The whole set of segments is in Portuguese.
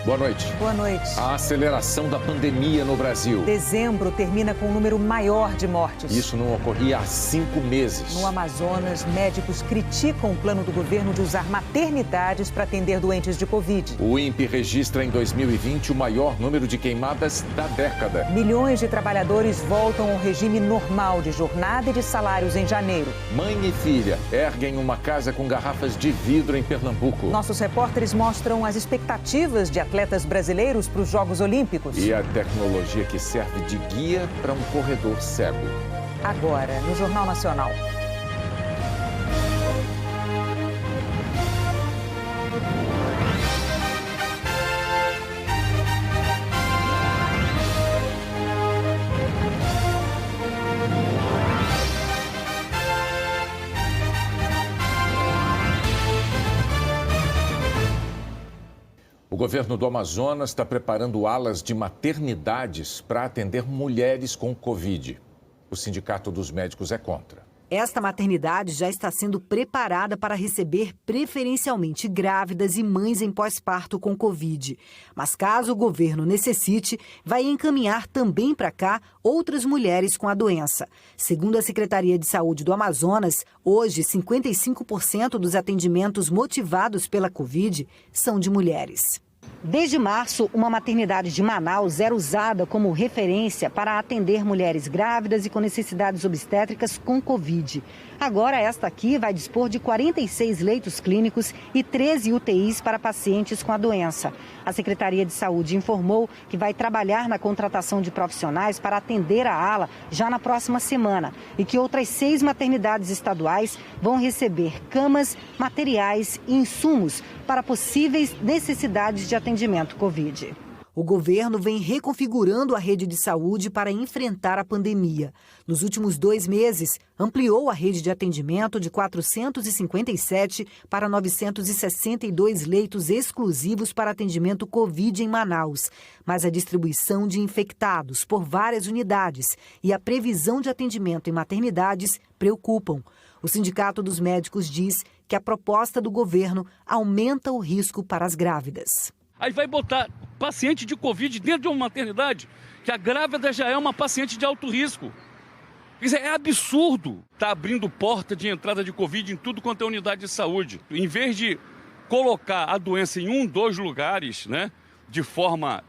Boa noite. Boa noite. A aceleração da pandemia no Brasil. Dezembro termina com um número maior de mortes. Isso não ocorria há 5 meses. No Amazonas, médicos criticam o plano do governo de usar maternidades para atender doentes de Covid. O INPE registra em 2020 o maior número de queimadas da década. Milhões de trabalhadores voltam ao regime normal de jornada e de salários em janeiro. Mãe e filha erguem uma casa com garrafas de vidro em Pernambuco. Nossos repórteres mostram as expectativas de atletas brasileiros para os Jogos Olímpicos. E a tecnologia que serve de guia para um corredor cego. Agora, no Jornal Nacional. O governo do Amazonas está preparando alas de maternidades para atender mulheres com Covid. O Sindicato dos Médicos é contra. Esta maternidade já está sendo preparada para receber preferencialmente grávidas e mães em pós-parto com Covid. Mas caso o governo necessite, vai encaminhar também para cá outras mulheres com a doença. Segundo a Secretaria de Saúde do Amazonas, hoje 55% dos atendimentos motivados pela Covid são de mulheres. Desde março, uma maternidade de Manaus era usada como referência para atender mulheres grávidas e com necessidades obstétricas com Covid. Agora, esta aqui vai dispor de 46 leitos clínicos e 13 UTIs para pacientes com a doença. A Secretaria de Saúde informou que vai trabalhar na contratação de profissionais para atender a ala já na próxima semana e que outras 6 maternidades estaduais vão receber camas, materiais e insumos para possíveis necessidades de atendimento Covid. O governo vem reconfigurando a rede de saúde para enfrentar a pandemia. Nos últimos 2 meses, ampliou a rede de atendimento de 457 para 962 leitos exclusivos para atendimento Covid em Manaus. Mas a distribuição de infectados por várias unidades e a previsão de atendimento em maternidades preocupam. O Sindicato dos Médicos diz que a proposta do governo aumenta o risco para as grávidas. Aí vai botar paciente de Covid dentro de uma maternidade, que a grávida já é uma paciente de alto risco. Quer dizer, é absurdo estar abrindo porta de entrada de Covid em tudo quanto é unidade de saúde. Em vez de colocar a doença em 2 lugares, né, de forma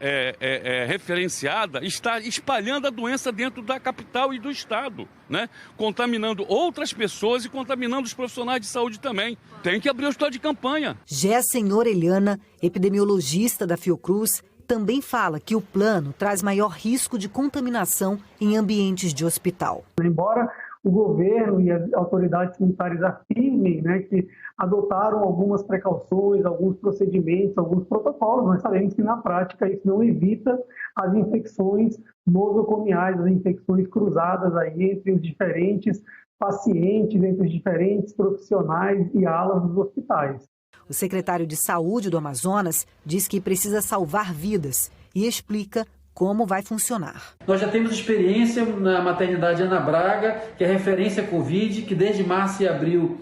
referenciada, está espalhando a doença dentro da capital e do estado, né, contaminando outras pessoas e contaminando os profissionais de saúde também. Tem que abrir o hospital de campanha. Jéssica Orelhana, epidemiologista da Fiocruz, também fala que o plano traz maior risco de contaminação em ambientes de hospital. Embora o governo e as autoridades sanitárias afirmem, né, que adotaram algumas precauções, alguns procedimentos, alguns protocolos, nós sabemos que na prática isso não evita as infecções nosocomiais, as infecções cruzadas aí entre os diferentes pacientes, entre os diferentes profissionais e alas dos hospitais. O secretário de Saúde do Amazonas diz que precisa salvar vidas e explica como vai funcionar. Nós já temos experiência na maternidade Ana Braga, que é referência à Covid, que desde março e abril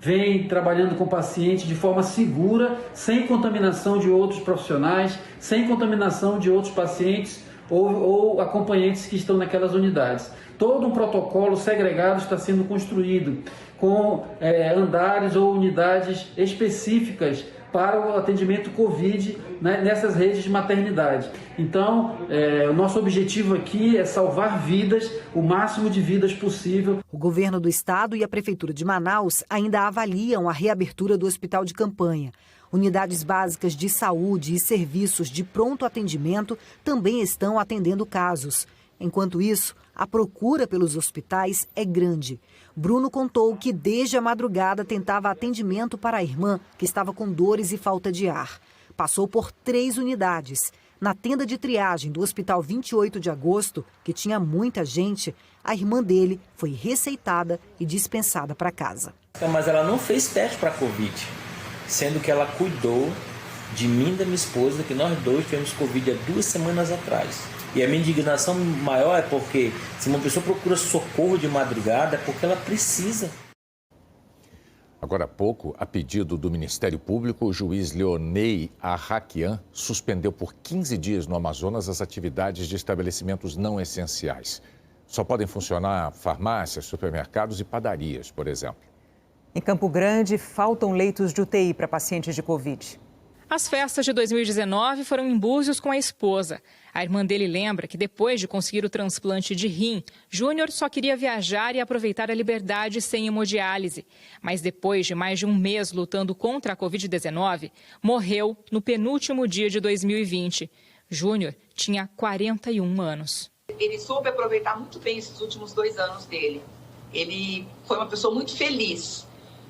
vem trabalhando com pacientes de forma segura, sem contaminação de outros profissionais, sem contaminação de outros pacientes ou acompanhantes que estão naquelas unidades. Todo um protocolo segregado está sendo construído, com andares ou unidades específicas para o atendimento Covid, né, nessas redes de maternidade. Então, o nosso objetivo aqui é salvar vidas, o máximo de vidas possível. O governo do estado e a prefeitura de Manaus ainda avaliam a reabertura do hospital de campanha. Unidades básicas de saúde e serviços de pronto atendimento também estão atendendo casos. Enquanto isso, a procura pelos hospitais é grande. Bruno contou que desde a madrugada tentava atendimento para a irmã, que estava com dores e falta de ar. Passou por 3 unidades. Na tenda de triagem do Hospital 28 de Agosto, que tinha muita gente, a irmã dele foi receitada e dispensada para casa. Mas ela não fez teste para Covid, sendo que ela cuidou de mim e da minha esposa, que nós dois tivemos Covid há 2 semanas atrás. E a minha indignação maior é porque se uma pessoa procura socorro de madrugada é porque ela precisa. Agora há pouco, a pedido do Ministério Público, o juiz Leonei Arraquian suspendeu por 15 dias no Amazonas as atividades de estabelecimentos não essenciais. Só podem funcionar farmácias, supermercados e padarias, por exemplo. Em Campo Grande, faltam leitos de UTI para pacientes de Covid. As festas de 2019 foram em Búzios com a esposa. A irmã dele lembra que depois de conseguir o transplante de rim, Júnior só queria viajar e aproveitar a liberdade sem hemodiálise. Mas depois de mais de um mês lutando contra a Covid-19, morreu no penúltimo dia de 2020. Júnior tinha 41 anos. Ele soube aproveitar muito bem esses últimos 2 anos dele. Ele foi uma pessoa muito feliz.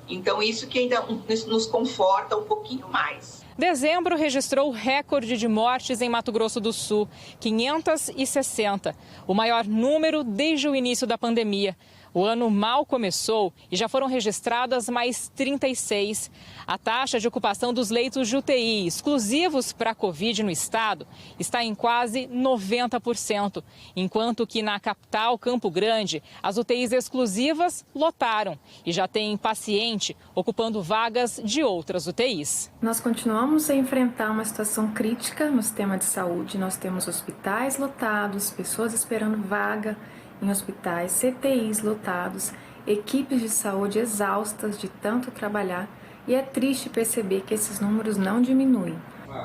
Então isso que ainda nos conforta um pouquinho mais. Dezembro registrou recorde de mortes em Mato Grosso do Sul, 560, o maior número desde o início da pandemia. O ano mal começou e já foram registradas mais 36. A taxa de ocupação dos leitos de UTI exclusivos para a Covid no estado está em quase 90%, enquanto que na capital, Campo Grande, as UTIs exclusivas lotaram e já tem paciente ocupando vagas de outras UTIs. Nós continuamos a enfrentar uma situação crítica no sistema de saúde. Nós temos hospitais lotados, pessoas esperando vaga em hospitais, CTIs lotados, equipes de saúde exaustas de tanto trabalhar, e é triste perceber que esses números não diminuem.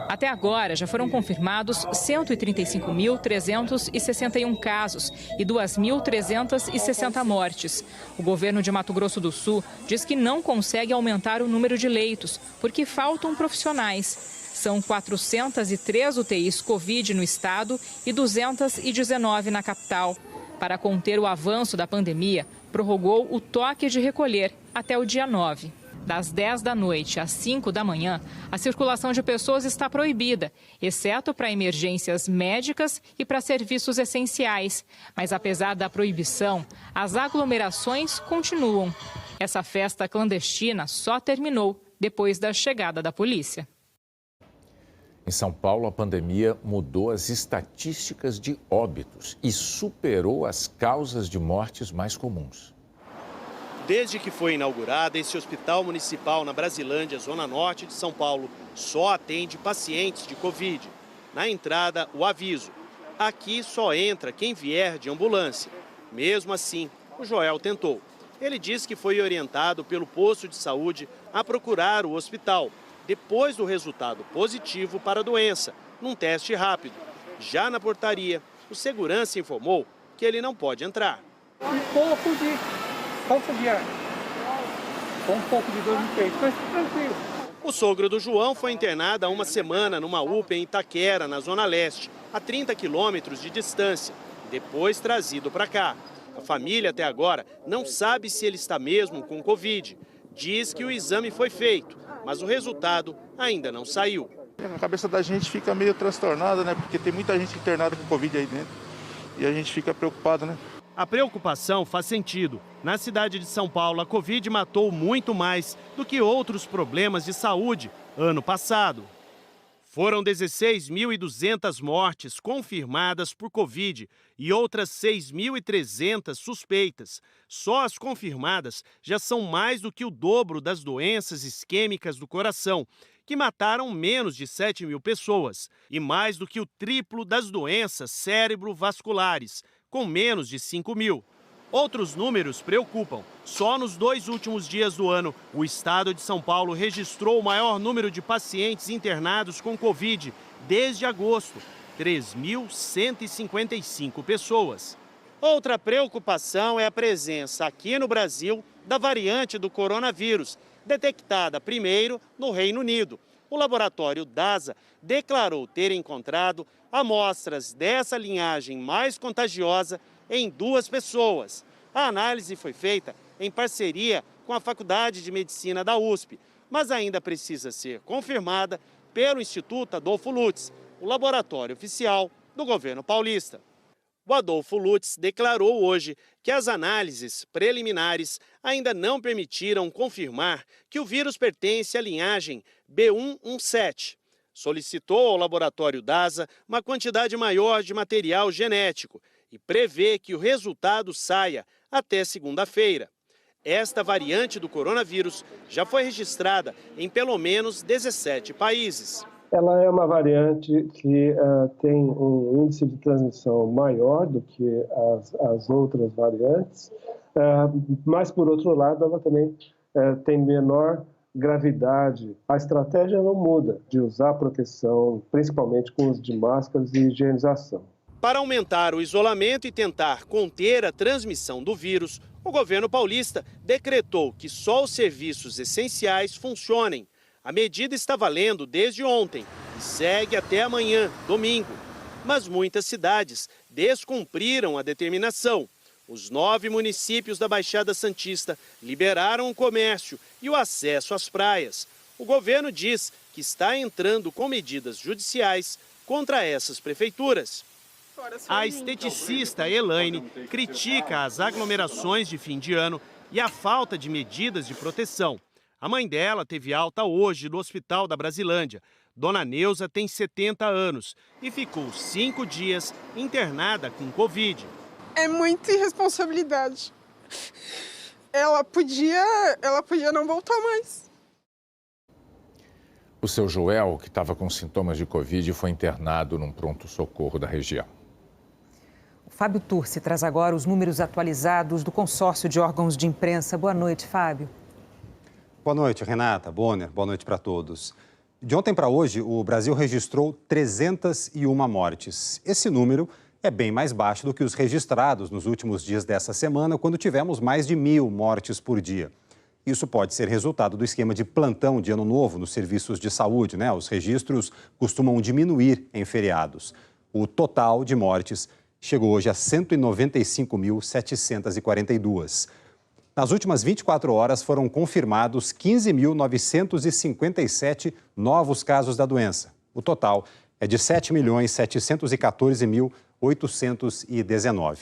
Até agora, já foram confirmados 135.361 casos e 2.360 mortes. O governo de Mato Grosso do Sul diz que não consegue aumentar o número de leitos, porque faltam profissionais. São 403 UTIs Covid no estado e 219 na capital. Para conter o avanço da pandemia, prorrogou o toque de recolher até o dia 9. Das 10 da noite às 5 da manhã, a circulação de pessoas está proibida, exceto para emergências médicas e para serviços essenciais. Mas apesar da proibição, as aglomerações continuam. Essa festa clandestina só terminou depois da chegada da polícia. Em São Paulo, a pandemia mudou as estatísticas de óbitos e superou as causas de mortes mais comuns. Desde que foi inaugurado, esse hospital municipal na Brasilândia, zona norte de São Paulo, só atende pacientes de Covid. Na entrada, o aviso: aqui só entra quem vier de ambulância. Mesmo assim, o Joel tentou. Ele disse que foi orientado pelo posto de saúde a procurar o hospital, depois do resultado positivo para a doença, num teste rápido. Já na portaria, o segurança informou que ele não pode entrar. Um pouco de falta de ar, com um pouco de dor no peito, mas tranquilo. O sogro do João foi internado há uma semana numa UPA em Itaquera, na Zona Leste, a 30 quilômetros de distância, depois trazido para cá. A família até agora não sabe se ele está mesmo com Covid. Diz que o exame foi feito, mas o resultado ainda não saiu. A cabeça da gente fica meio transtornada, né? Porque tem muita gente internada com Covid aí dentro e a gente fica preocupado, né? A preocupação faz sentido. Na cidade de São Paulo, a Covid matou muito mais do que outros problemas de saúde ano passado. Foram 16.200 mortes confirmadas por Covid e outras 6.300 suspeitas. Só as confirmadas já são mais do que o dobro das doenças isquêmicas do coração, que mataram menos de 7.000 pessoas, e mais do que o triplo das doenças cérebrovasculares, com menos de 5.000. Outros números preocupam. Só nos 2 últimos dias do ano, o estado de São Paulo registrou o maior número de pacientes internados com Covid desde agosto, 3.155 pessoas. Outra preocupação é a presença aqui no Brasil da variante do coronavírus, detectada primeiro no Reino Unido. O laboratório DASA declarou ter encontrado amostras dessa linhagem mais contagiosa em 2 pessoas. A análise foi feita em parceria com a Faculdade de Medicina da USP, mas ainda precisa ser confirmada pelo Instituto Adolfo Lutz, o laboratório oficial do governo paulista. O Adolfo Lutz declarou hoje que as análises preliminares ainda não permitiram confirmar que o vírus pertence à linhagem B117. Solicitou ao laboratório DASA uma quantidade maior de material genético e prevê que o resultado saia até segunda-feira. Esta variante do coronavírus já foi registrada em pelo menos 17 países. Ela é uma variante que tem um índice de transmissão maior do que as outras variantes, mas, por outro lado, ela também tem menor gravidade. A estratégia não muda, de usar proteção, principalmente com uso de máscaras e higienização. Para aumentar o isolamento e tentar conter a transmissão do vírus, o governo paulista decretou que só os serviços essenciais funcionem. A medida está valendo desde ontem e segue até amanhã, domingo. Mas muitas cidades descumpriram a determinação. Os 9 municípios da Baixada Santista liberaram o comércio e o acesso às praias. O governo diz que está entrando com medidas judiciais contra essas prefeituras. A esteticista Elaine critica as aglomerações de fim de ano e a falta de medidas de proteção. A mãe dela teve alta hoje no Hospital da Brasilândia. Dona Neuza tem 70 anos e ficou 5 dias internada com Covid. É muita irresponsabilidade. Ela podia não voltar mais. O seu Joel, que estava com sintomas de Covid, foi internado num pronto-socorro da região. O Fábio Turci traz agora os números atualizados do consórcio de órgãos de imprensa. Boa noite, Fábio. Boa noite, Renata, Bonner, boa noite para todos. De ontem para hoje, o Brasil registrou 301 mortes. Esse número é bem mais baixo do que os registrados nos últimos dias dessa semana, quando tivemos mais de 1.000 mortes por dia. Isso pode ser resultado do esquema de plantão de Ano Novo nos serviços de saúde, né? Os registros costumam diminuir em feriados. O total de mortes chegou hoje a 195.742. Nas últimas 24 horas foram confirmados 15.957 novos casos da doença. O total é de 7.714.819.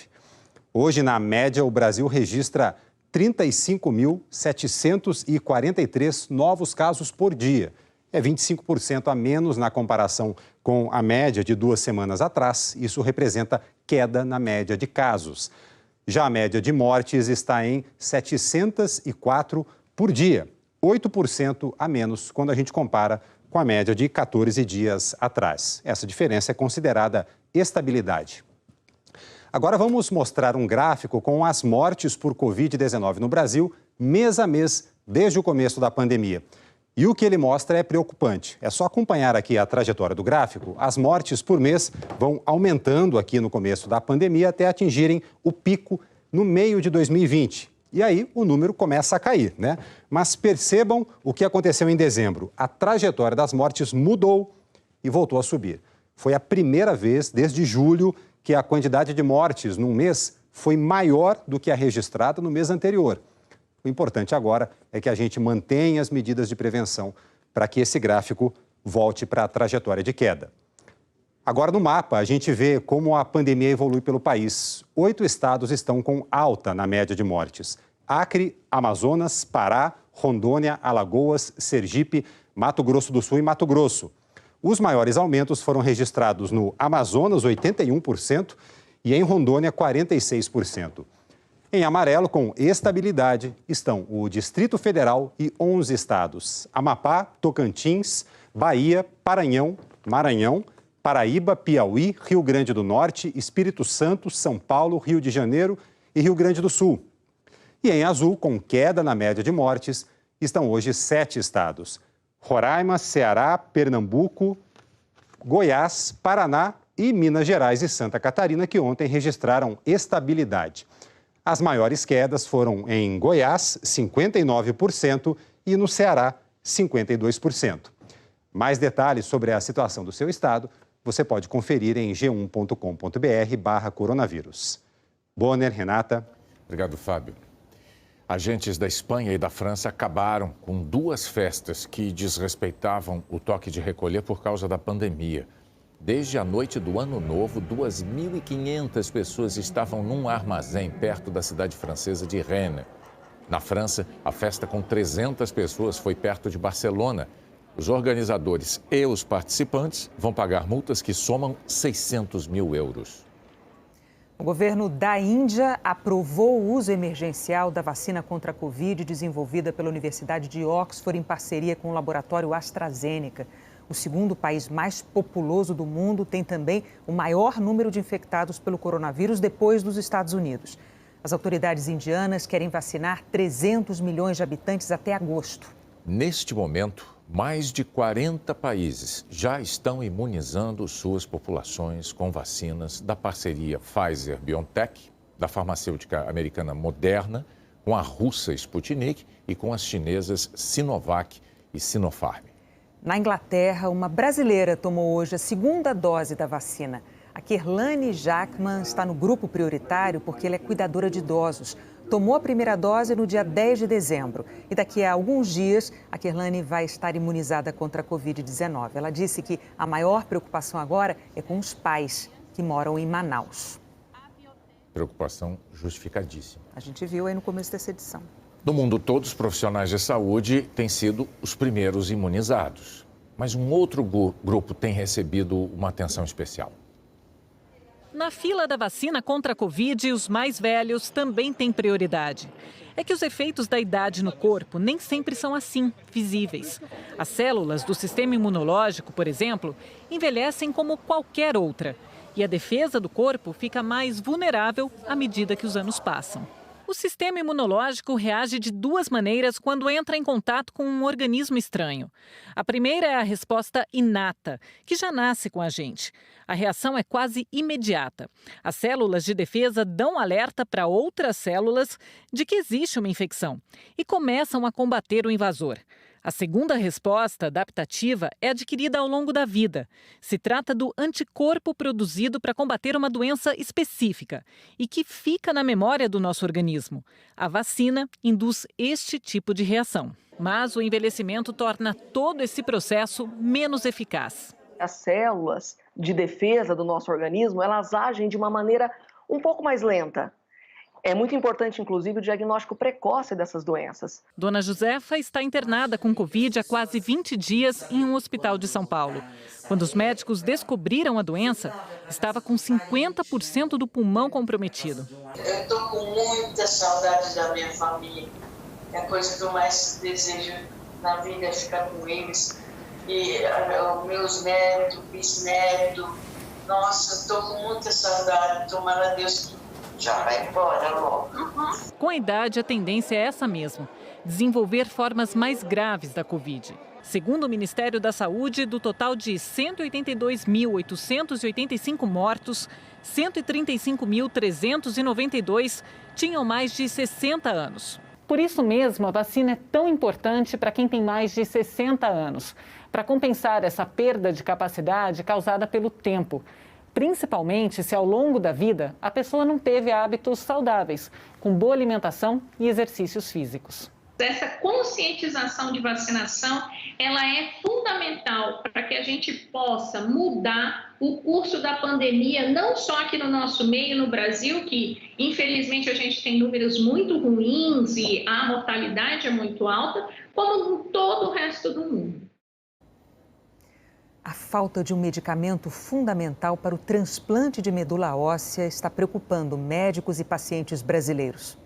Hoje, na média, o Brasil registra 35.743 novos casos por dia. É 25% a menos na comparação com a média de 2 semanas atrás. Isso representa queda na média de casos. Já a média de mortes está em 704 por dia, 8% a menos quando a gente compara com a média de 14 dias atrás. Essa diferença é considerada estabilidade. Agora vamos mostrar um gráfico com as mortes por Covid-19 no Brasil, mês a mês, desde o começo da pandemia. E o que ele mostra é preocupante. É só acompanhar aqui a trajetória do gráfico. As mortes por mês vão aumentando aqui no começo da pandemia até atingirem o pico no meio de 2020. E aí o número começa a cair, né? Mas percebam o que aconteceu em dezembro. A trajetória das mortes mudou e voltou a subir. Foi a primeira vez desde julho que a quantidade de mortes num mês foi maior do que a registrada no mês anterior. O importante agora é que a gente mantenha as medidas de prevenção para que esse gráfico volte para a trajetória de queda. Agora, no mapa, a gente vê como a pandemia evolui pelo país. 8 estados estão com alta na média de mortes: Acre, Amazonas, Pará, Rondônia, Alagoas, Sergipe, Mato Grosso do Sul e Mato Grosso. Os maiores aumentos foram registrados no Amazonas, 81%, e em Rondônia, 46%. Em amarelo, com estabilidade, estão o Distrito Federal e 11 estados: Amapá, Tocantins, Bahia, Maranhão, Paraíba, Piauí, Rio Grande do Norte, Espírito Santo, São Paulo, Rio de Janeiro e Rio Grande do Sul. E em azul, com queda na média de mortes, estão hoje 7 estados: Roraima, Ceará, Pernambuco, Goiás, Paraná e Minas Gerais e Santa Catarina, que ontem registraram estabilidade. As maiores quedas foram em Goiás, 59%, e no Ceará, 52%. Mais detalhes sobre a situação do seu estado você pode conferir em g1.com.br/coronavírus. Bonner, Renata. Obrigado, Fábio. Agentes da Espanha e da França acabaram com 2 festas que desrespeitavam o toque de recolher por causa da pandemia. Desde a noite do Ano Novo, 2.500 pessoas estavam num armazém perto da cidade francesa de Rennes. Na França, a festa com 300 pessoas foi perto de Barcelona. Os organizadores e os participantes vão pagar multas que somam 600 mil euros. O governo da Índia aprovou o uso emergencial da vacina contra a Covid desenvolvida pela Universidade de Oxford em parceria com o laboratório AstraZeneca. O segundo país mais populoso do mundo tem também o maior número de infectados pelo coronavírus depois dos Estados Unidos. As autoridades indianas querem vacinar 300 milhões de habitantes até agosto. Neste momento, mais de 40 países já estão imunizando suas populações com vacinas da parceria Pfizer-BioNTech, da farmacêutica americana Moderna, com a russa Sputnik e com as chinesas Sinovac e Sinopharm. Na Inglaterra, uma brasileira tomou hoje a segunda dose da vacina. A Kerlane Jackman está no grupo prioritário porque ela é cuidadora de idosos. Tomou a primeira dose no dia 10 de dezembro e daqui a alguns dias a Kerlane vai estar imunizada contra a Covid-19. Ela disse que a maior preocupação agora é com os pais que moram em Manaus. Preocupação justificadíssima. A gente viu aí no começo dessa edição. No mundo todo, os profissionais de saúde têm sido os primeiros imunizados. Mas um outro grupo tem recebido uma atenção especial. Na fila da vacina contra a Covid, os mais velhos também têm prioridade. É que os efeitos da idade no corpo nem sempre são assim, visíveis. As células do sistema imunológico, por exemplo, envelhecem como qualquer outra. E a defesa do corpo fica mais vulnerável à medida que os anos passam. O sistema imunológico reage de duas maneiras quando entra em contato com um organismo estranho. A primeira é a resposta inata, que já nasce com a gente. A reação é quase imediata. As células de defesa dão alerta para outras células de que existe uma infecção e começam a combater o invasor. A segunda resposta, adaptativa, é adquirida ao longo da vida. Se trata do anticorpo produzido para combater uma doença específica e que fica na memória do nosso organismo. A vacina induz este tipo de reação. Mas o envelhecimento torna todo esse processo menos eficaz. As células de defesa do nosso organismo, elas agem de uma maneira um pouco mais lenta. É muito importante, inclusive, o diagnóstico precoce dessas doenças. Dona Josefa está internada com Covid há quase 20 dias em um hospital de São Paulo. Quando os médicos descobriram a doença, estava com 50% do pulmão comprometido. Eu estou com muita saudade da minha família. É a coisa que eu mais desejo na vida é ficar com eles. E os meus netos, bisnetos. Nossa, estou com muita saudade. Tomara a Deus que já vai embora logo. Com a idade, a tendência é essa mesmo, desenvolver formas mais graves da Covid. Segundo o Ministério da Saúde, do total de 182.885 mortos, 135.392 tinham mais de 60 anos. Por isso mesmo, a vacina é tão importante para quem tem mais de 60 anos, para compensar essa perda de capacidade causada pelo tempo. Principalmente se ao longo da vida a pessoa não teve hábitos saudáveis, com boa alimentação e exercícios físicos. Essa conscientização de vacinação, ela é fundamental para que a gente possa mudar o curso da pandemia, não só aqui no nosso meio, no Brasil, que infelizmente a gente tem números muito ruins e a mortalidade é muito alta, como em todo o resto do mundo. A falta de um medicamento fundamental para o transplante de medula óssea está preocupando médicos e pacientes brasileiros.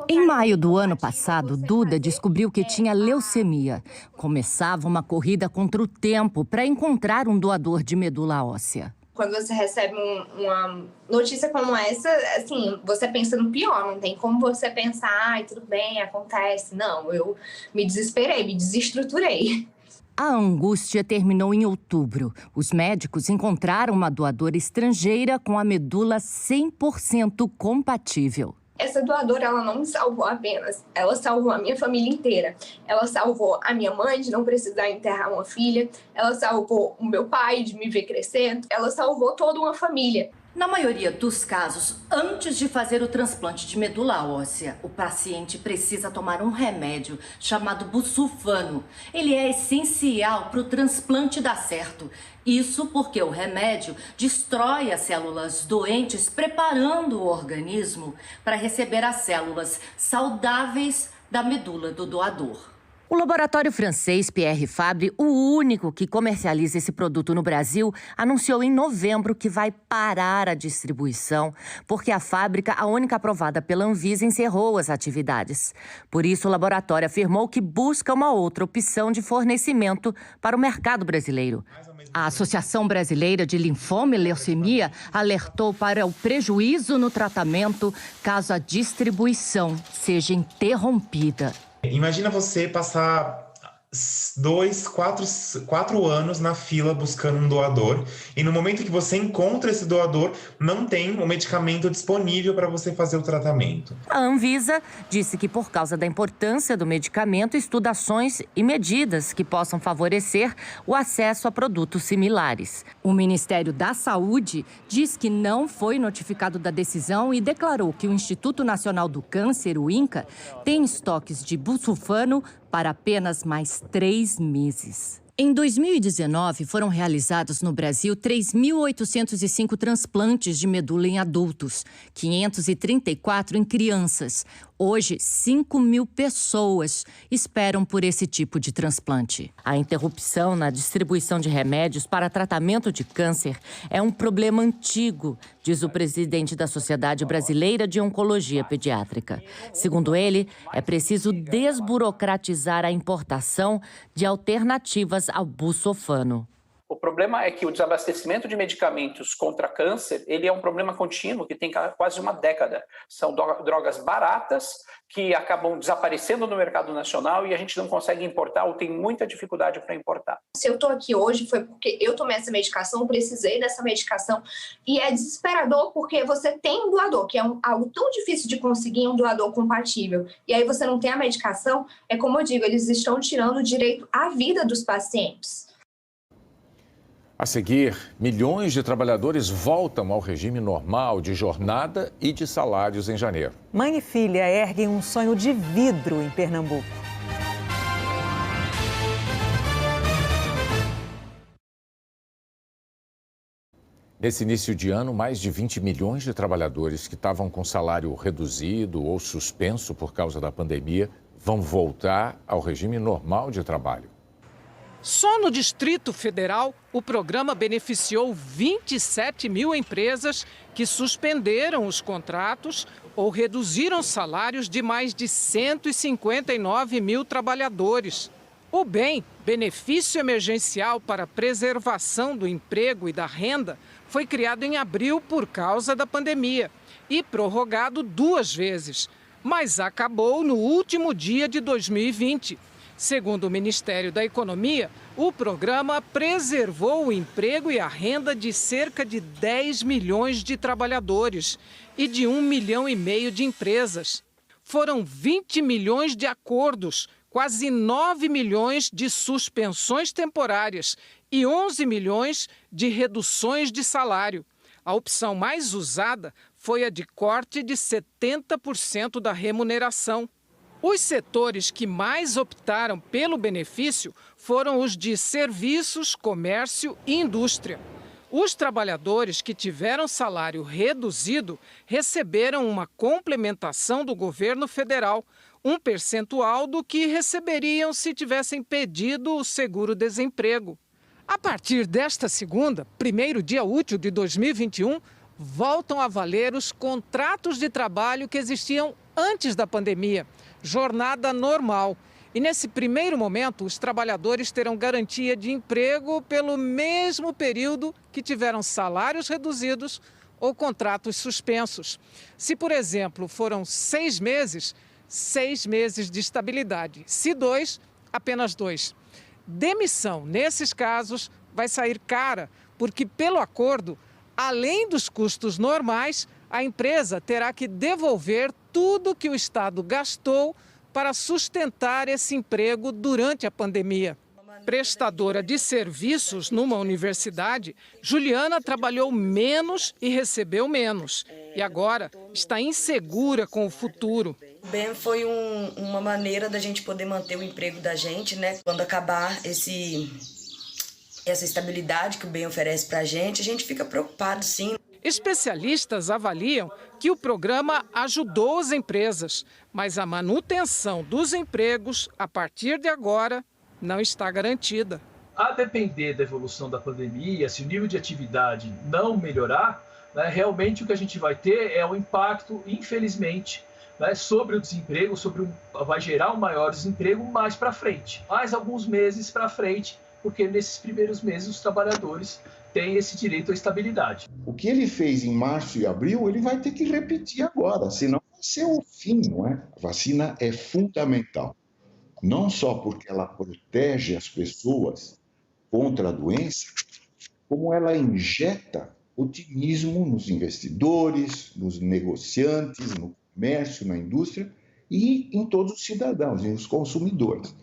Em maio do ano passado, Duda descobriu que tinha leucemia. Começava uma corrida contra o tempo para encontrar um doador de medula óssea. Quando você recebe uma notícia como essa, assim, você pensa no pior, não tem como você pensar, ai, tudo bem, acontece. Não, eu me desesperei, me desestruturei. A angústia terminou em outubro. Os médicos encontraram uma doadora estrangeira com a medula 100% compatível. Essa doadora, ela não me salvou apenas, ela salvou a minha família inteira. Ela salvou a minha mãe de não precisar enterrar uma filha, ela salvou o meu pai de me ver crescendo, ela salvou toda uma família. Na maioria dos casos, antes de fazer o transplante de medula óssea, o paciente precisa tomar um remédio chamado busulfano. Ele é essencial para o transplante dar certo. Isso porque o remédio destrói as células doentes, preparando o organismo para receber as células saudáveis da medula do doador. O laboratório francês Pierre Fabre, o único que comercializa esse produto no Brasil, anunciou em novembro que vai parar a distribuição, porque a fábrica, a única aprovada pela Anvisa, encerrou as atividades. Por isso, o laboratório afirmou que busca uma outra opção de fornecimento para o mercado brasileiro. A Associação Brasileira de Linfoma e Leucemia alertou para o prejuízo no tratamento caso a distribuição seja interrompida. Imagina você passar 4 anos na fila buscando um doador e no momento que você encontra esse doador, não tem o medicamento disponível para você fazer o tratamento. A Anvisa disse que, por causa da importância do medicamento, estuda ações e medidas que possam favorecer o acesso a produtos similares. O Ministério da Saúde diz que não foi notificado da decisão e declarou que o Instituto Nacional do Câncer, o INCA, tem estoques de busulfano para apenas mais 3 meses. Em 2019, foram realizados no Brasil 3.805 transplantes de medula em adultos, 534 em crianças. Hoje, 5.000 pessoas esperam por esse tipo de transplante. A interrupção na distribuição de remédios para tratamento de câncer é um problema antigo, diz o presidente da Sociedade Brasileira de Oncologia Pediátrica. Segundo ele, é preciso desburocratizar a importação de alternativas ao busulfano. O problema é que o desabastecimento de medicamentos contra câncer, ele é um problema contínuo que tem quase uma década. São drogas baratas que acabam desaparecendo no mercado nacional e a gente não consegue importar ou tem muita dificuldade para importar. Se eu estou aqui hoje foi porque eu tomei essa medicação, precisei dessa medicação e é desesperador porque você tem um doador, que é algo tão difícil de conseguir, um doador compatível. E aí você não tem a medicação, é como eu digo, eles estão tirando o direito à vida dos pacientes. A seguir, milhões de trabalhadores voltam ao regime normal de jornada e de salários em janeiro. Mãe e filha erguem um sonho de vidro em Pernambuco. Nesse início de ano, mais de 20 milhões de trabalhadores que estavam com salário reduzido ou suspenso por causa da pandemia vão voltar ao regime normal de trabalho. Só no Distrito Federal, o programa beneficiou 27 mil empresas que suspenderam os contratos ou reduziram salários de mais de 159 mil trabalhadores. O BEM, Benefício Emergencial para a Preservação do Emprego e da Renda, foi criado em abril por causa da pandemia e prorrogado 2 vezes, mas acabou no último dia de 2020. Segundo o Ministério da Economia, o programa preservou o emprego e a renda de cerca de 10 milhões de trabalhadores e de 1,5 milhão de empresas. Foram 20 milhões de acordos, quase 9 milhões de suspensões temporárias e 11 milhões de reduções de salário. A opção mais usada foi a de corte de 70% da remuneração. Os setores que mais optaram pelo benefício foram os de serviços, comércio e indústria. Os trabalhadores que tiveram salário reduzido receberam uma complementação do governo federal, um percentual do que receberiam se tivessem pedido o seguro-desemprego. A partir desta segunda, primeiro dia útil de 2021, voltam a valer os contratos de trabalho que existiam antes da pandemia. Jornada normal. E nesse primeiro momento, os trabalhadores terão garantia de emprego pelo mesmo período que tiveram salários reduzidos ou contratos suspensos. Se, por exemplo, foram 6 meses, 6 meses de estabilidade. Se 2, apenas 2. Demissão, nesses casos, vai sair cara, porque pelo acordo, além dos custos normais, a empresa terá que devolver tudo que o Estado gastou para sustentar esse emprego durante a pandemia. Prestadora de serviços numa universidade, Juliana trabalhou menos e recebeu menos. E agora está insegura com o futuro. O BEM foi uma maneira da gente poder manter o emprego da gente, né? Quando acabar essa estabilidade que o BEM oferece para a gente fica preocupado, sim. Especialistas avaliam que o programa ajudou as empresas, mas a manutenção dos empregos, a partir de agora, não está garantida. A depender da evolução da pandemia, se o nível de atividade não melhorar, né, realmente o que a gente vai ter é um impacto, infelizmente, né, sobre o desemprego, vai gerar um maior desemprego mais para frente, mais alguns meses para frente, porque nesses primeiros meses os trabalhadores têm esse direito à estabilidade. O que ele fez em março e abril, ele vai ter que repetir agora, senão vai ser o fim, não é? A vacina é fundamental, não só porque ela protege as pessoas contra a doença, como ela injeta otimismo nos investidores, nos negociantes, no comércio, na indústria e em todos os cidadãos, nos consumidores.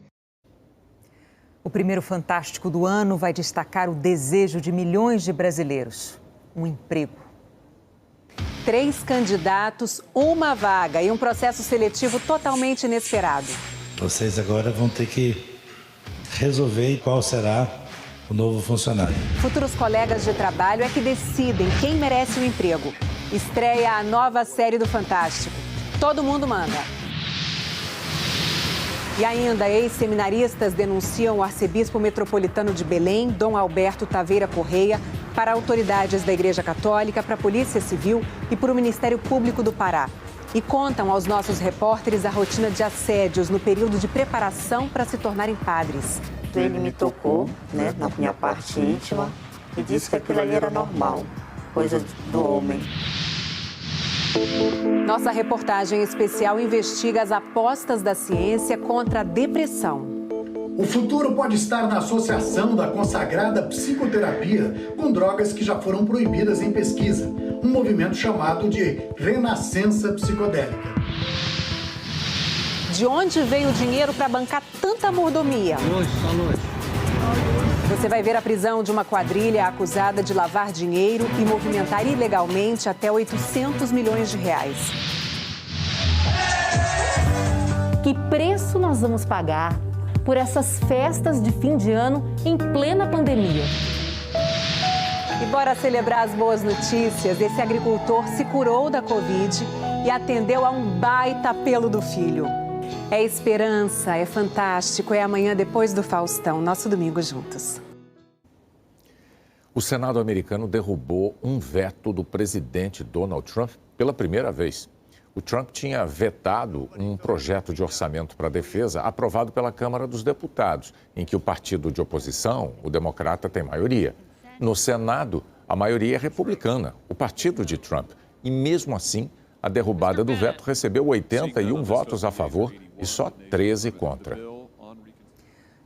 O primeiro Fantástico do ano vai destacar o desejo de milhões de brasileiros: um emprego. 3 candidatos, uma vaga e um processo seletivo totalmente inesperado. Vocês agora vão ter que resolver qual será o novo funcionário. Futuros colegas de trabalho é que decidem quem merece o emprego. Estreia a nova série do Fantástico. Todo mundo manda. E ainda, ex-seminaristas denunciam o arcebispo metropolitano de Belém, Dom Alberto Taveira Correia, para autoridades da Igreja Católica, para a Polícia Civil e para o Ministério Público do Pará. E contam aos nossos repórteres a rotina de assédios no período de preparação para se tornarem padres. Ele me tocou, né, na minha parte íntima e disse que aquilo ali era normal, coisa do homem. Nossa reportagem especial investiga as apostas da ciência contra a depressão. O futuro pode estar na associação da consagrada psicoterapia com drogas que já foram proibidas em pesquisa, um movimento chamado de renascença psicodélica. De onde veio o dinheiro para bancar tanta mordomia? Longe. Você vai ver a prisão de uma quadrilha acusada de lavar dinheiro e movimentar ilegalmente até 800 milhões de reais. Que preço nós vamos pagar por essas festas de fim de ano em plena pandemia? E bora celebrar as boas notícias. Esse agricultor se curou da Covid e atendeu a um baita apelo do filho. É esperança, é fantástico, é amanhã depois do Faustão, nosso domingo juntos. O Senado americano derrubou um veto do presidente Donald Trump pela primeira vez. O Trump tinha vetado um projeto de orçamento para a defesa aprovado pela Câmara dos Deputados, em que o partido de oposição, o democrata, tem maioria. No Senado, a maioria é republicana, o partido de Trump. E mesmo assim, a derrubada do veto recebeu 81 votos a favor e só 13 contra.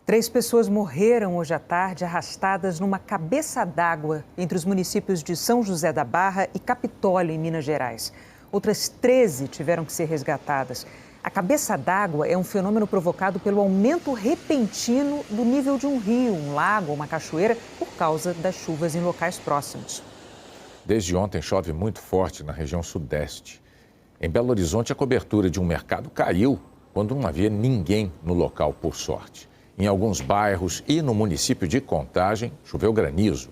3 pessoas morreram hoje à tarde arrastadas numa cabeça d'água entre os municípios de São José da Barra e Capitólio, em Minas Gerais. Outras 13 tiveram que ser resgatadas. A cabeça d'água é um fenômeno provocado pelo aumento repentino do nível de um rio, um lago ou uma cachoeira por causa das chuvas em locais próximos. Desde ontem chove muito forte na região sudeste. Em Belo Horizonte, a cobertura de um mercado caiu quando não havia ninguém no local, por sorte. Em alguns bairros e no município de Contagem, choveu granizo.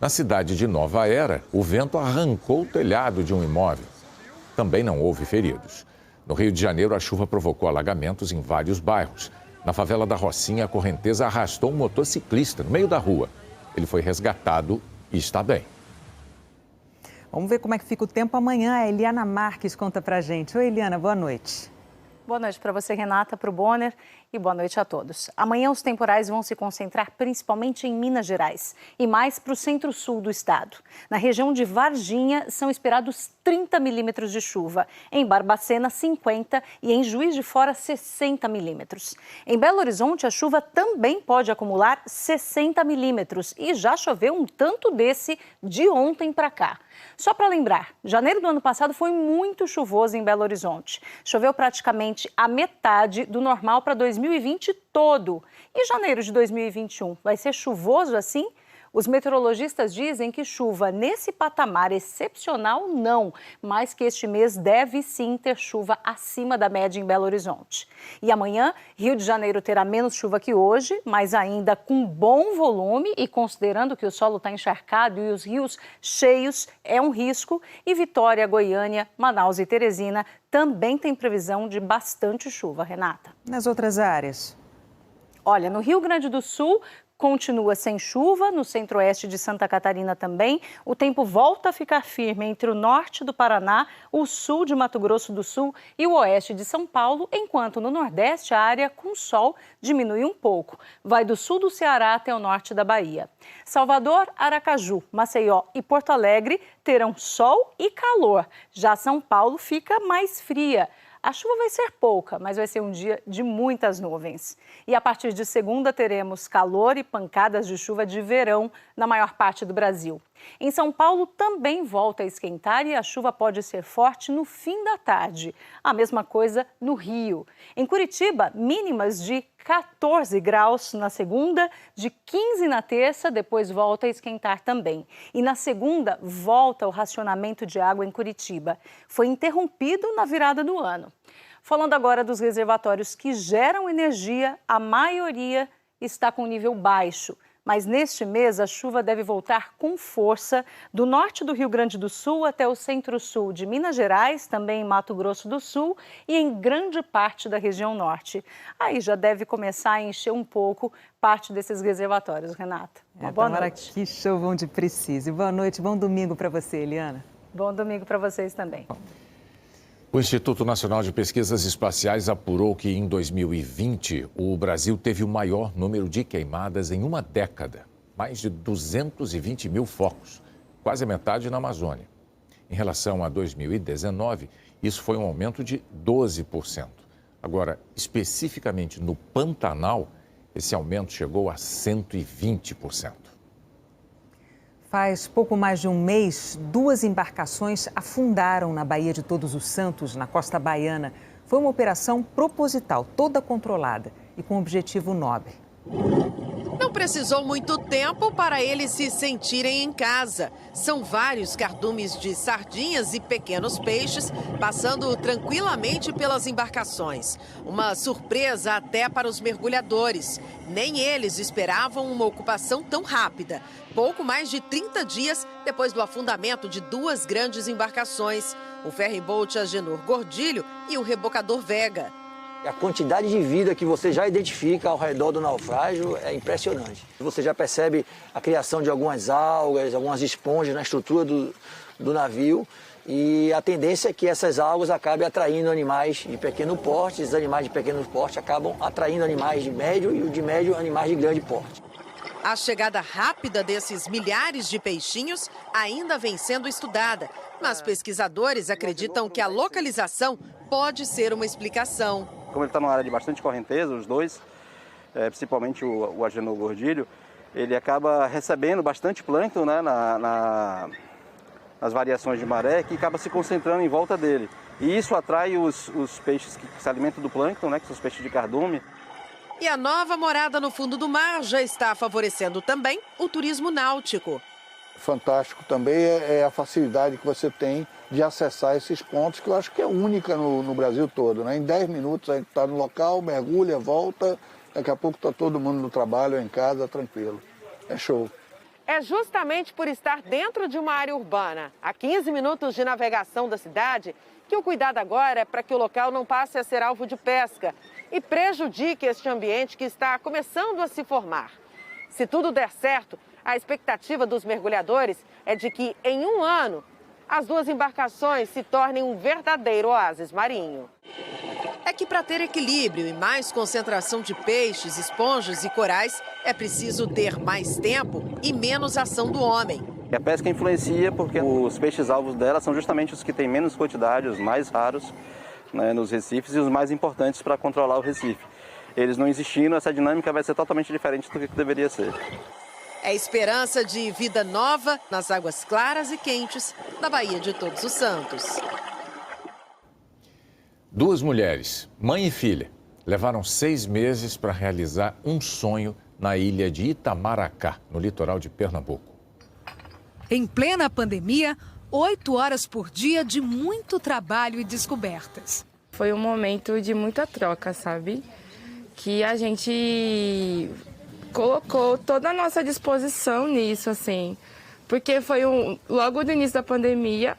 Na cidade de Nova Era, o vento arrancou o telhado de um imóvel. Também não houve feridos. No Rio de Janeiro, a chuva provocou alagamentos em vários bairros. Na favela da Rocinha, a correnteza arrastou um motociclista no meio da rua. Ele foi resgatado e está bem. Vamos ver como é que fica o tempo amanhã. A Eliana Marques conta pra gente. Oi, Eliana, boa noite. Boa noite para você, Renata, para o Bonner e boa noite a todos. Amanhã os temporais vão se concentrar principalmente em Minas Gerais e mais para o centro-sul do estado. Na região de Varginha são esperados 30 milímetros de chuva, em Barbacena 50 e em Juiz de Fora 60 milímetros. Em Belo Horizonte a chuva também pode acumular 60 milímetros e já choveu um tanto desse de ontem para cá. Só para lembrar, janeiro do ano passado foi muito chuvoso em Belo Horizonte. Choveu praticamente a metade do normal para 2020 todo. E janeiro de 2021 vai ser chuvoso assim? Os meteorologistas dizem que chuva nesse patamar excepcional não, mas que este mês deve sim ter chuva acima da média em Belo Horizonte. E amanhã, Rio de Janeiro terá menos chuva que hoje, mas ainda com bom volume e considerando que o solo está encharcado e os rios cheios, é um risco. E Vitória, Goiânia, Manaus e Teresina também tem previsão de bastante chuva, Renata. Nas outras áreas? Olha, no Rio Grande do Sul continua sem chuva, no centro-oeste de Santa Catarina também. O tempo volta a ficar firme entre o norte do Paraná, o sul de Mato Grosso do Sul e o oeste de São Paulo, enquanto no nordeste a área com sol diminui um pouco. Vai do sul do Ceará até o norte da Bahia. Salvador, Aracaju, Maceió e Porto Alegre terão sol e calor. Já São Paulo fica mais fria. A chuva vai ser pouca, mas vai ser um dia de muitas nuvens. E a partir de segunda teremos calor e pancadas de chuva de verão na maior parte do Brasil. Em São Paulo também volta a esquentar e a chuva pode ser forte no fim da tarde. A mesma coisa no Rio. Em Curitiba, mínimas de 14 graus na segunda, de 15 na terça, depois volta a esquentar também. E na segunda, volta o racionamento de água em Curitiba. Foi interrompido na virada do ano. Falando agora dos reservatórios que geram energia, a maioria está com nível baixo. Mas neste mês a chuva deve voltar com força do norte do Rio Grande do Sul até o centro-sul de Minas Gerais, também em Mato Grosso do Sul e em grande parte da região norte. Aí já deve começar a encher um pouco parte desses reservatórios, Renata. Boa noite. Que show de Precise. Boa noite, bom domingo para você, Eliana. Bom domingo para vocês também. O Instituto Nacional de Pesquisas Espaciais apurou que em 2020 o Brasil teve o maior número de queimadas em uma década. Mais de 220 mil focos, quase a metade na Amazônia. Em relação a 2019, isso foi um aumento de 12%. Agora, especificamente no Pantanal, esse aumento chegou a 120%. Faz pouco mais de um mês, 2 embarcações afundaram na Baía de Todos os Santos, na costa baiana. Foi uma operação proposital, toda controlada e com objetivo nobre. Não precisou muito tempo para eles se sentirem em casa. São vários cardumes de sardinhas e pequenos peixes passando tranquilamente pelas embarcações. Uma surpresa até para os mergulhadores. Nem eles esperavam uma ocupação tão rápida. Pouco mais de 30 dias depois do afundamento de 2 grandes embarcações, o ferryboat Agenor Gordilho e o rebocador Vega. A quantidade de vida que você já identifica ao redor do naufrágio é impressionante. Você já percebe a criação de algumas algas, algumas esponjas na estrutura do navio e a tendência é que essas algas acabem atraindo animais de pequeno porte. Esses animais de pequeno porte acabam atraindo animais de médio e o de médio animais de grande porte. A chegada rápida desses milhares de peixinhos ainda vem sendo estudada, mas pesquisadores acreditam que a localização pode ser uma explicação. Como ele está numa área de bastante correnteza, os dois, principalmente o Agenor Gordilho, ele acaba recebendo bastante plâncton, né, nas variações de maré, que acaba se concentrando em volta dele. E isso atrai os peixes que se alimentam do plâncton, né, que são os peixes de cardume. E a nova morada no fundo do mar já está favorecendo também o turismo náutico. Fantástico também é a facilidade que você tem de acessar esses pontos, que eu acho que é única no Brasil todo, né? Em 10 minutos a gente está no local, mergulha, volta, daqui a pouco está todo mundo no trabalho, em casa, tranquilo. É show. É justamente por estar dentro de uma área urbana, a 15 minutos de navegação da cidade, que o cuidado agora é para que o local não passe a ser alvo de pesca e prejudique este ambiente que está começando a se formar. Se tudo der certo, a expectativa dos mergulhadores é de que, em um ano, as 2 embarcações se tornem um verdadeiro oásis marinho. É que para ter equilíbrio e mais concentração de peixes, esponjas e corais, é preciso ter mais tempo e menos ação do homem. A pesca influencia porque os peixes-alvos dela são justamente os que têm menos quantidade, os mais raros, né, nos recifes e os mais importantes para controlar o recife. Eles não existindo, essa dinâmica vai ser totalmente diferente do que deveria ser. É esperança de vida nova nas águas claras e quentes da Baía de Todos os Santos. 2 mulheres, mãe e filha, levaram 6 meses para realizar um sonho na ilha de Itamaracá, no litoral de Pernambuco. Em plena pandemia, 8 horas por dia de muito trabalho e descobertas. Foi um momento de muita troca, sabe? Que a gente colocou toda a nossa disposição nisso, assim. Porque foi logo no início da pandemia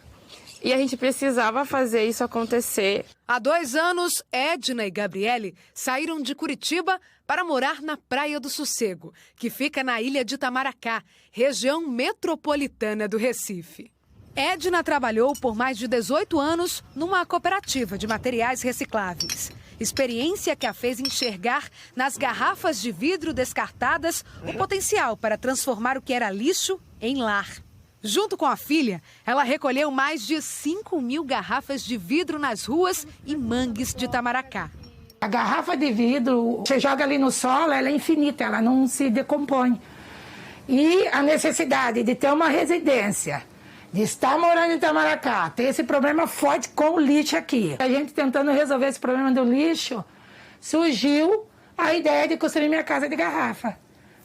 e a gente precisava fazer isso acontecer. Há 2 anos, Edna e Gabriele saíram de Curitiba para morar na Praia do Sossego, que fica na ilha de Itamaracá, região metropolitana do Recife. Edna trabalhou por mais de 18 anos numa cooperativa de materiais recicláveis. Experiência que a fez enxergar nas garrafas de vidro descartadas o potencial para transformar o que era lixo em lar. Junto com a filha, ela recolheu mais de 5.000 garrafas de vidro nas ruas e mangues de Itamaracá. A garrafa de vidro, você joga ali no solo, ela é infinita, ela não se decompõe. E a necessidade de ter uma residência, de estar morando em Itamaracá, ter esse problema forte com o lixo aqui. A gente tentando resolver esse problema do lixo, surgiu a ideia de construir minha casa de garrafa,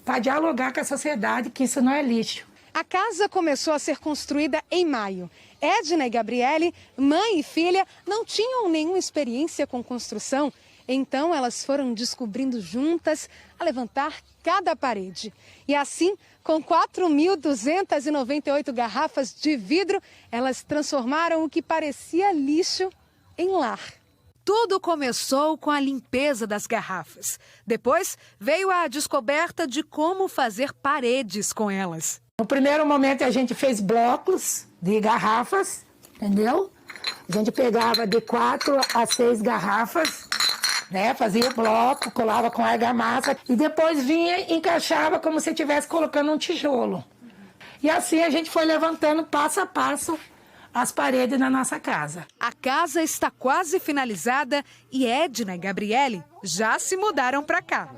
para dialogar com a sociedade que isso não é lixo. A casa começou a ser construída em maio. Edna e Gabriele, mãe e filha, não tinham nenhuma experiência com construção, então elas foram descobrindo juntas a levantar cada parede. E assim, com 4.298 garrafas de vidro, elas transformaram o que parecia lixo em lar. Tudo começou com a limpeza das garrafas. Depois veio a descoberta de como fazer paredes com elas. No primeiro momento a gente fez blocos de garrafas, entendeu? A gente pegava de 4 a 6 garrafas, né? Fazia o bloco, colava com argamassa e depois vinha e encaixava como se estivesse colocando um tijolo. E assim a gente foi levantando passo a passo as paredes da nossa casa. A casa está quase finalizada e Edna e Gabriele já se mudaram para cá.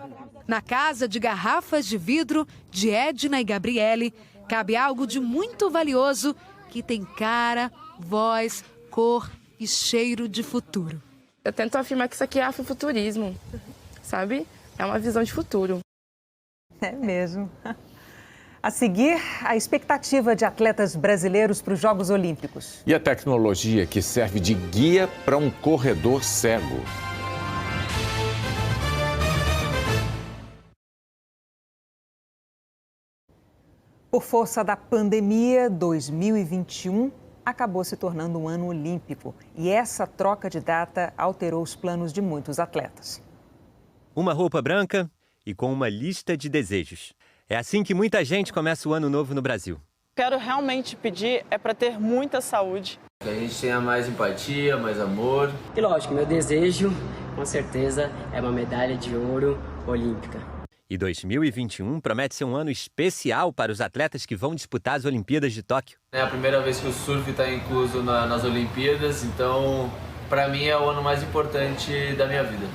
Na casa de garrafas de vidro de Edna e Gabriele, cabe algo de muito valioso que tem cara, voz, cor e cheiro de futuro. Eu tento afirmar que isso aqui é afrofuturismo, sabe? É uma visão de futuro. É mesmo. A seguir, a expectativa de atletas brasileiros para os Jogos Olímpicos. E a tecnologia que serve de guia para um corredor cego. Por força da pandemia, 2021 acabou se tornando um ano olímpico. E essa troca de data alterou os planos de muitos atletas. Uma roupa branca e com uma lista de desejos. É assim que muita gente começa o ano novo no Brasil. Quero realmente pedir para ter muita saúde. Que a gente tenha mais empatia, mais amor. E lógico, meu desejo, com certeza, é uma medalha de ouro olímpica. E 2021 promete ser um ano especial para os atletas que vão disputar as Olimpíadas de Tóquio. É a primeira vez que o surf está incluso nas Olimpíadas, então para mim é o ano mais importante da minha vida.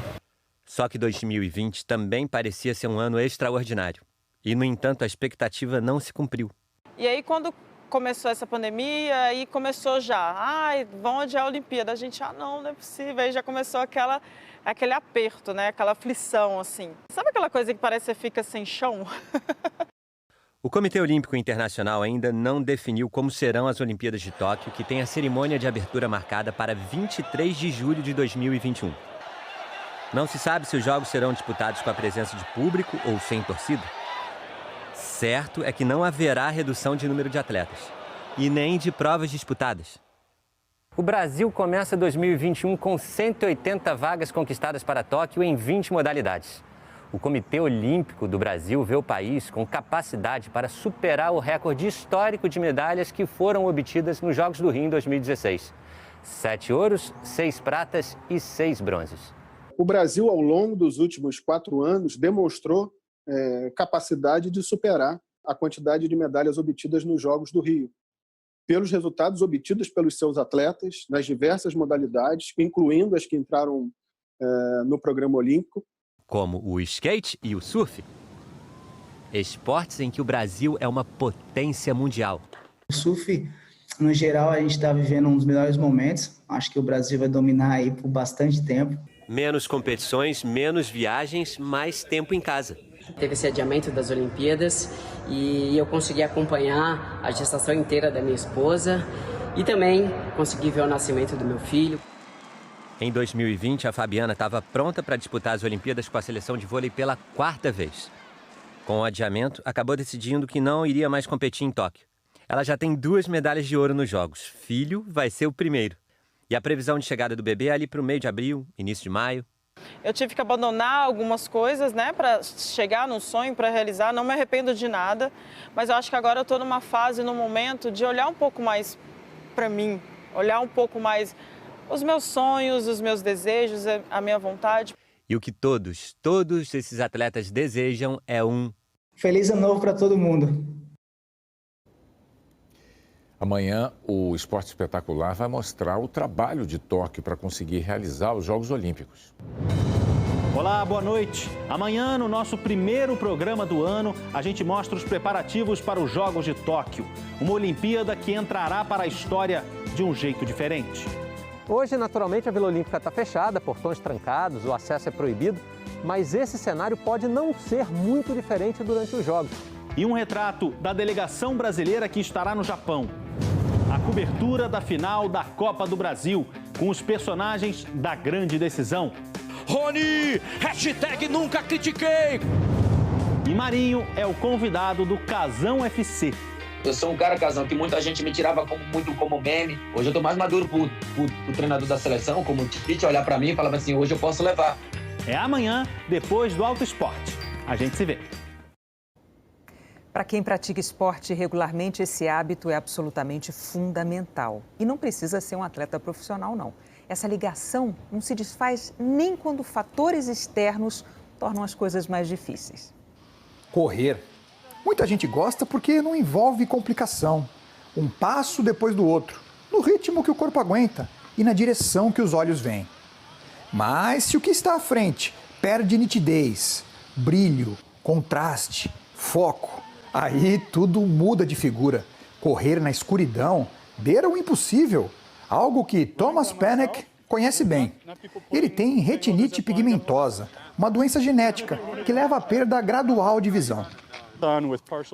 Só que 2020 também parecia ser um ano extraordinário. E, no entanto, a expectativa não se cumpriu. E aí, quando começou essa pandemia, aí começou já, vão adiar a Olimpíada. A gente, não é possível. Aí já começou aquele aperto, né? Aquela aflição, assim. Sabe aquela coisa que parece que você fica sem chão? O Comitê Olímpico Internacional ainda não definiu como serão as Olimpíadas de Tóquio, que tem a cerimônia de abertura marcada para 23 de julho de 2021. Não se sabe se os Jogos serão disputados com a presença de público ou sem torcida. Certo é que não haverá redução de número de atletas e nem de provas disputadas. O Brasil começa 2021 com 180 vagas conquistadas para Tóquio em 20 modalidades. O Comitê Olímpico do Brasil vê o país com capacidade para superar o recorde histórico de medalhas que foram obtidas nos Jogos do Rio em 2016. 7 ouros, 6 pratas e 6 bronzes. O Brasil, ao longo dos últimos 4 anos, demonstrou capacidade de superar a quantidade de medalhas obtidas nos Jogos do Rio, pelos resultados obtidos pelos seus atletas nas diversas modalidades, incluindo as que entraram no programa olímpico. Como o skate e o surf. Esportes em que o Brasil é uma potência mundial. O surf, no geral, a gente está vivendo um dos melhores momentos. Acho que o Brasil vai dominar aí por bastante tempo. Menos competições, menos viagens, mais tempo em casa. Teve esse adiamento das Olimpíadas e eu consegui acompanhar a gestação inteira da minha esposa e também consegui ver o nascimento do meu filho. Em 2020, a Fabiana estava pronta para disputar as Olimpíadas com a seleção de vôlei pela 4ª vez. Com o adiamento, acabou decidindo que não iria mais competir em Tóquio. Ela já tem 2 medalhas de ouro nos Jogos. Filho vai ser o primeiro. E a previsão de chegada do bebê é ali para o meio de abril, início de maio. Eu tive que abandonar algumas coisas, né, para chegar no sonho, para realizar. Não me arrependo de nada, mas eu acho que agora eu estou numa fase, num momento de olhar um pouco mais para mim, olhar um pouco mais os meus sonhos, os meus desejos, a minha vontade. E o que todos esses atletas desejam é um feliz ano novo para todo mundo. Amanhã, o Esporte Espetacular vai mostrar o trabalho de Tóquio para conseguir realizar os Jogos Olímpicos. Olá, boa noite. Amanhã, no nosso primeiro programa do ano, a gente mostra os preparativos para os Jogos de Tóquio. Uma Olimpíada que entrará para a história de um jeito diferente. Hoje, naturalmente, a Vila Olímpica está fechada, portões trancados, o acesso é proibido, mas esse cenário pode não ser muito diferente durante os Jogos. E um retrato da delegação brasileira que estará no Japão. A cobertura da final da Copa do Brasil, com os personagens da grande decisão. Rony, #nunca critiquei. E Marinho é o convidado do Casão FC. Eu sou um cara, Casão, que muita gente me tirava muito como meme. Hoje eu tô mais maduro pro treinador da seleção, como o Tite, olhar pra mim e falar assim, hoje eu posso levar. É amanhã, depois do Alto Esporte. A gente se vê. Para quem pratica esporte regularmente, esse hábito é absolutamente fundamental. E não precisa ser um atleta profissional, não. Essa ligação não se desfaz nem quando fatores externos tornam as coisas mais difíceis. Correr. Muita gente gosta porque não envolve complicação. Um passo depois do outro, no ritmo que o corpo aguenta e na direção que os olhos veem. Mas se o que está à frente perde nitidez, brilho, contraste, foco, aí tudo muda de figura. Correr na escuridão beira o impossível, algo que Thomas Panek conhece bem. Ele tem retinite pigmentosa, uma doença genética que leva à perda gradual de visão.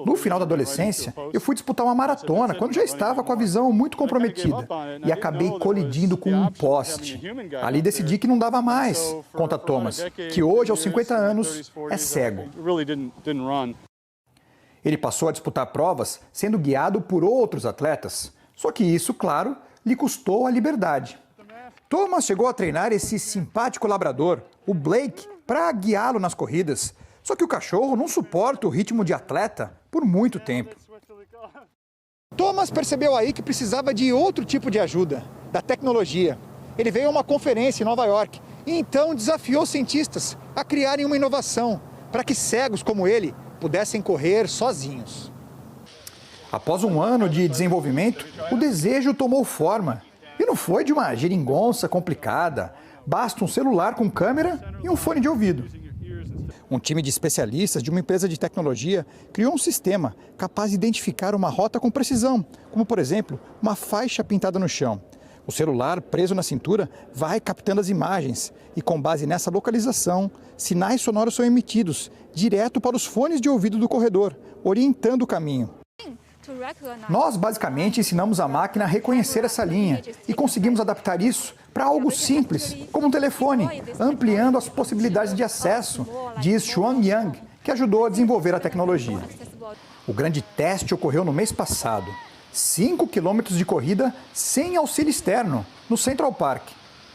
No final da adolescência, eu fui disputar uma maratona quando já estava com a visão muito comprometida e acabei colidindo com um poste. Ali decidi que não dava mais, conta Thomas, que hoje, aos 50 anos, é cego. Ele passou a disputar provas sendo guiado por outros atletas, só que isso, claro, lhe custou a liberdade. Thomas chegou a treinar esse simpático labrador, o Blake, para guiá-lo nas corridas. Só que o cachorro não suporta o ritmo de atleta por muito tempo. Thomas percebeu aí que precisava de outro tipo de ajuda, da tecnologia. Ele veio a uma conferência em Nova York e então desafiou cientistas a criarem uma inovação para que cegos como ele pudessem correr sozinhos. Após um ano de desenvolvimento, o desejo tomou forma. E não foi de uma geringonça complicada, basta um celular com câmera e um fone de ouvido. Um time de especialistas de uma empresa de tecnologia criou um sistema capaz de identificar uma rota com precisão, como, por exemplo, uma faixa pintada no chão. O celular, preso na cintura, vai captando as imagens e, com base nessa localização, sinais sonoros são emitidos direto para os fones de ouvido do corredor, orientando o caminho. Nós, basicamente, ensinamos a máquina a reconhecer essa linha e conseguimos adaptar isso para algo simples, como um telefone, ampliando as possibilidades de acesso, diz Xuan Yang, que ajudou a desenvolver a tecnologia. O grande teste ocorreu no mês passado. 5 quilômetros de corrida sem auxílio externo, no Central Park.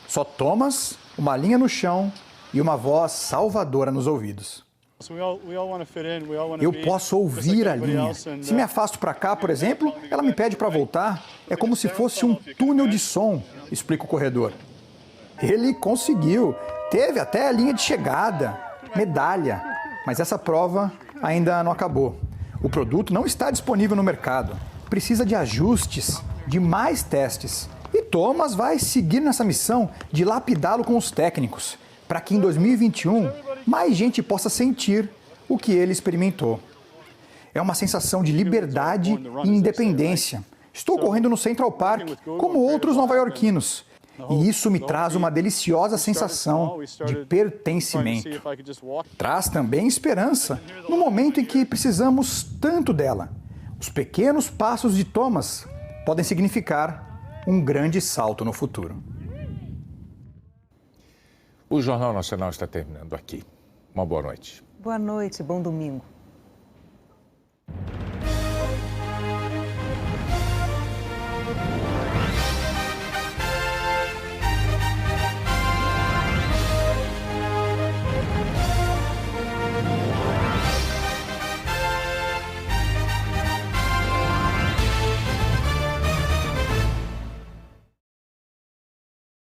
Só Thomas, uma linha no chão e uma voz salvadora nos ouvidos. Eu posso ouvir a linha. Se me afasto para cá, por exemplo, ela me pede para voltar. É como se fosse um túnel de som, explica o corredor. Ele conseguiu. Teve até a linha de chegada, medalha. Mas essa prova ainda não acabou. O produto não está disponível no mercado. Precisa de ajustes, de mais testes. E Thomas vai seguir nessa missão de lapidá-lo com os técnicos, para que em 2021 mais gente possa sentir o que ele experimentou. É uma sensação de liberdade e independência. Estou correndo no Central Park, como outros nova-iorquinos. E isso me traz uma deliciosa sensação de pertencimento. Traz também esperança no momento em que precisamos tanto dela. Os pequenos passos de Thomas podem significar um grande salto no futuro. O Jornal Nacional está terminando aqui. Uma boa noite. Boa noite, bom domingo.